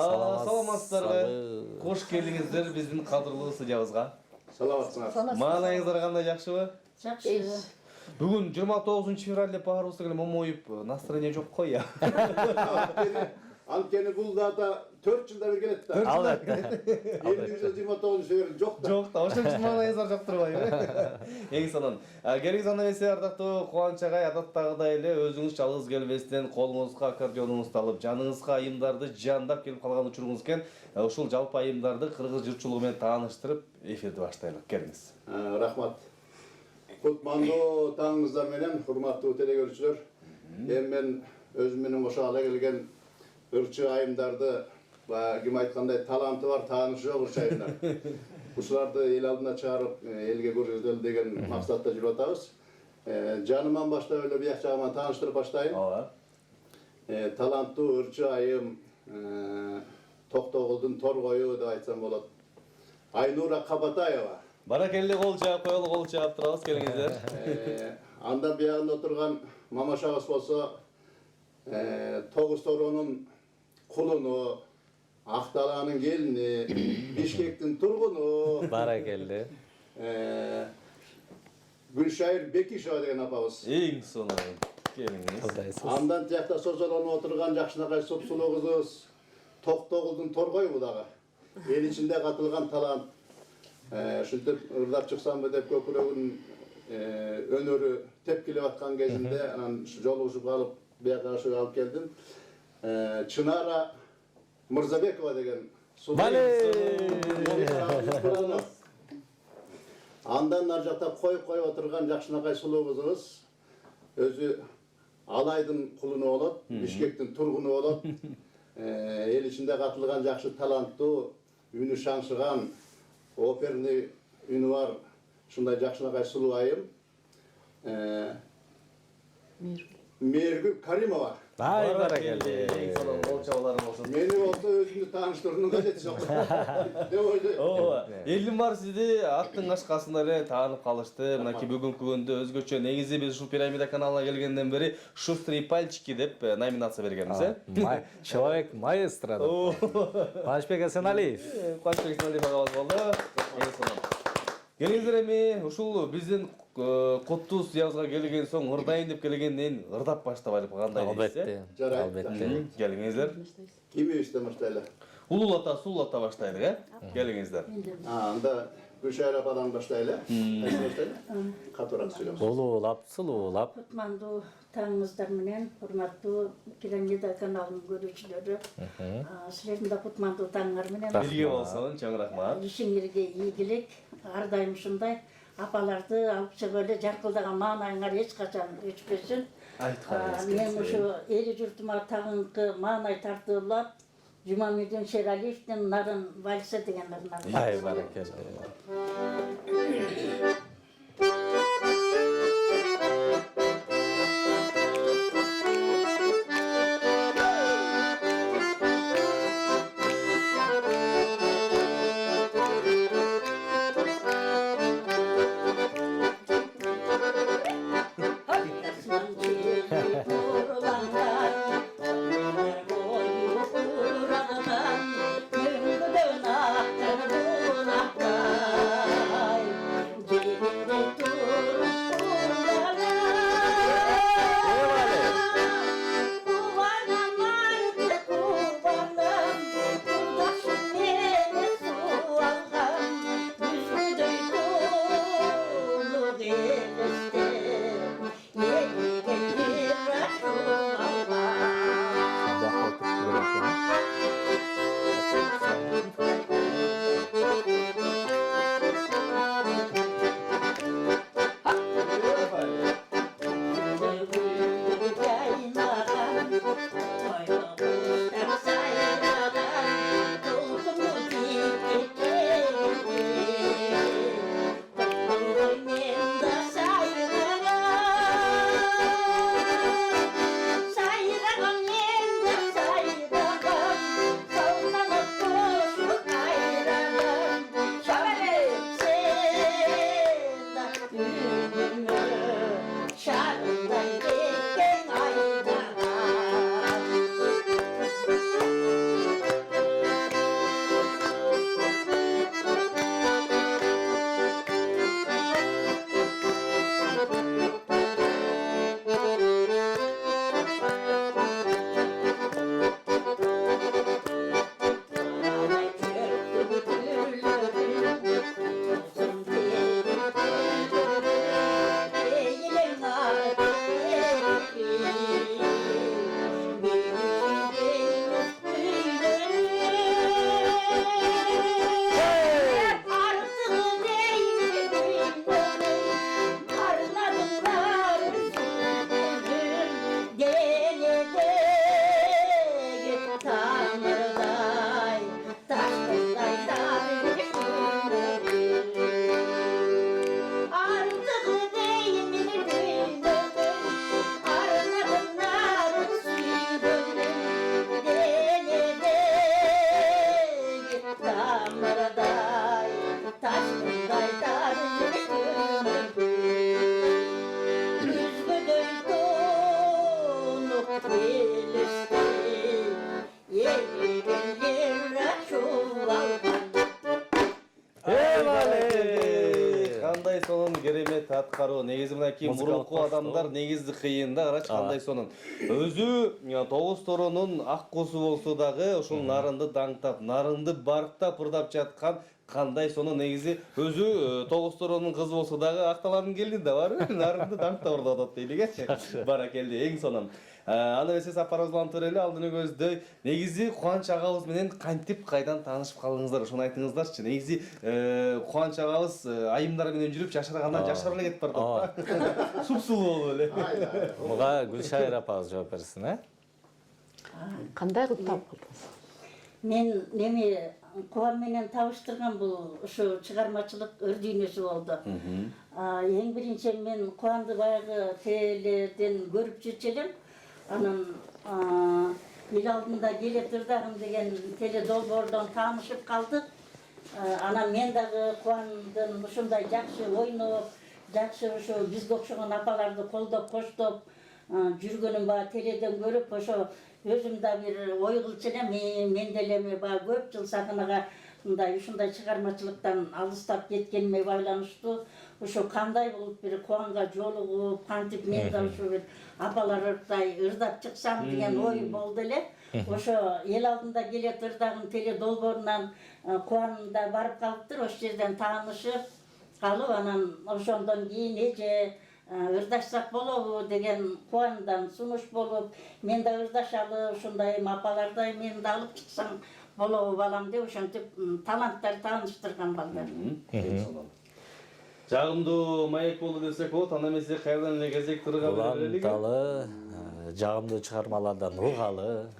Саламатсыздарбы? Кош келиңиздер биздин кадырлуу студиябызга. Саламатсыңар. Маанайыңыздар кандай, жакшыбы? Жакшы. Бүгүн 29 февраль деп баарыбыз эле момоюп, настроение жок го я. Анткени бул дата 4 жылда бир келет да. Албетте. 29 февраль жок да. Жок да, ошон үчүн маанайыңыздар жок турбайбы? Эң сонун. Кереги анда эмесе, ардактуу Кубанч агай, адаттагыдай эле өзүңүз жалгыз келбестен колуңузга аккордеонуңузду алып, жаныңызга айымдарды жандап келип калган учуруңуз экен. Ушул жалпы айымдарды кыргыз журтчулугу менен тааныштырып, эфирди баштайлык. Келиңиз. Рахмат. Кутмандуу таңыңыздар менен, урматтуу телекөрүүчүлөр. Мен өзүм менен кошо ала келген ырчы айымдарды, ким айткандай таланты бар, таанышы жок ырчы айымдар. Ушуларды эл алдына чыгарып, элге көрсөтөлү деген максатта жүрүп атабыз. Жаныман баштап эле бияк жагыман тааныштырып баштайын. Ооба. Таланттуу ырчы айым, Токтогулдун торгою деп айтсам болот. Айнура Кабатаева. Баракелде, кол жаап коелу, кол жаап турабыз, келиңиздер. Андан биягында отурган мамашабыз болсо, Тогуз Торонун кулуну, Акталаанын келини, Бишкектин тургуну, Баракелде. Гүлшайыр Бекишева деген апабыз. Эң сонун. Келиңиз. Кудайсыз. Андан тиякта созолонуп отурган жакшынакай супсулуу кызыбыз Токтогулдун торгою дагы. Эл ичинде катылган талант. Ушинтип ырдап чыксамбы деп көкүрөгүн өнөрү тепкилеп аткан кезинде анан жолугушуп калып бияка алып келдим. Чынара Мырзабекова деген Андан нар жакта коюп отурган жакшынакай сулуу кызыбыз өзү Алайдын кулуну болот, Бишкектин тургуну болот. Эл ичинде катылган жакшы таланттуу, үнү шаңшыган, оперный үнү бар ушундай жакшынакай сулуу айым. Мээргүл Каримова. Ай, баракелде. Эң сонун кол чабууларың болсун. Мени болсо өзүмдү тааныштыруунун кажети жок деп ойлойм. Ооба. Элдин баары сизди аттын кашкасында эле таанып калышты. Мынакей бүгүнкү күндө өзгөчө негизи биз ушул пирамида каналына келгенден бери «Шустрые пальчики» деп номинация бергенбиз, Человек маэстро. Кубанычбек Асеналиев. Кубанычбек Асеналиев агабыз болду. Эң сонун. Келиңиздер эми ушул биздин коттуу студиябызга келген соң ырдайын деп келгенден ырдап баштабайлы кандай дейсиз? Албетте. Жарайт. Албетте. Келиңиздер. Кимибизден баштайлы? Улуулата, суулата баштайлы, Келиңиздер. Анда Гүлшайыр ападан баштайлы. Кайсы баштайлы? Катуураак сүйлөңүз. Улуулап, сулуулап. Кутмандуу таңыңыздар менен, урматтуу пирамида каналынын көрүүчүлөрү, силердин да кутмандуу таңыңар менен. Бирге болсун, чоң рахмат. Ишиңерге ийгилик, ар дайым ушундай апаларды алып чыгып эле жаркылдаган маанайыңар эч качан өчпөсүн. Мен ушу эли журтума тагынкы маанай тартуулап, Жумамедин Шералиевдин Нарын вальсы деген Ай, баракелде. Gel Кандай сонун керемет аткаруу. Негизи мынакей Музыкалык мурунку баштоо. адамдар негизи кыйын да, карачы кандай сонун. Өзү тогуз торонун ак кусу болсо дагы ушул нарынды даңктап, нарынды барктап ырдап жаткан кандай сонун негизи өзү тогуз торонун кызы болсо дагы акталардын келини да барбы? Нарынды даңктап ырдап атат дейлиги. Баракелде, эң сонун. Аны эсес апарыбыз улантып берели, алдын өгөздөй. Негизи Кубаныч агабыз менен кантип кайдан таанышып калдыңыздар? Ошону айтыңыздарчы. Негизи Кубаныч агабыз айымдар менен жүрүп жашыргандан жашар эле кетип баратат да. Супсулуу болуп эле. Буга Гүлшайыр апабыз жооп берсин, Кандай кылып таап Мен неме Кубан менен табыштырган бул ушу чыгармачылык өр дүйнөсү болду. Эң биринчи мен Кубанды баягы теледен көрүп жүрчү элем. Анан эл алдында келе турдагым деген теле долбоордон таанышып калдык. Анан мен дагы Кубандын ушундай жакшы ойноп, жакшы ошо бизге окшогон апаларды колдоп, коштоп жүргөнүн баягы теледен көрүп, ошо өзүм да бир ой кылчу элем, мен деле баягы көп жыл сахнага мындай ушундай чыгармачылыктан алыстап кеткениме байланыштуу ошо кандай болуп бир Кубанга жолугуп, кантип мен да ошо бир апалардай ырдап чыксам деген ой болду эле. Ошо эл алдында келе турдагы теле долбоорунан Кубан да барып калыптыр, ошол жерден таанышып калып, анан ошондон кийин эже ырдашсак болобу деген Кубандан сунуш болуп, мен да ырдашалы, ушундай апалардай мен да алып чыксам болобу балам деп ошентип таланттар тааныштырган балдар. Жагымдуу маек болду десек болот, анда эмесе кайрадан эле кезек тырга берели. Уланталы, жагымдуу чыгармалардан угалы,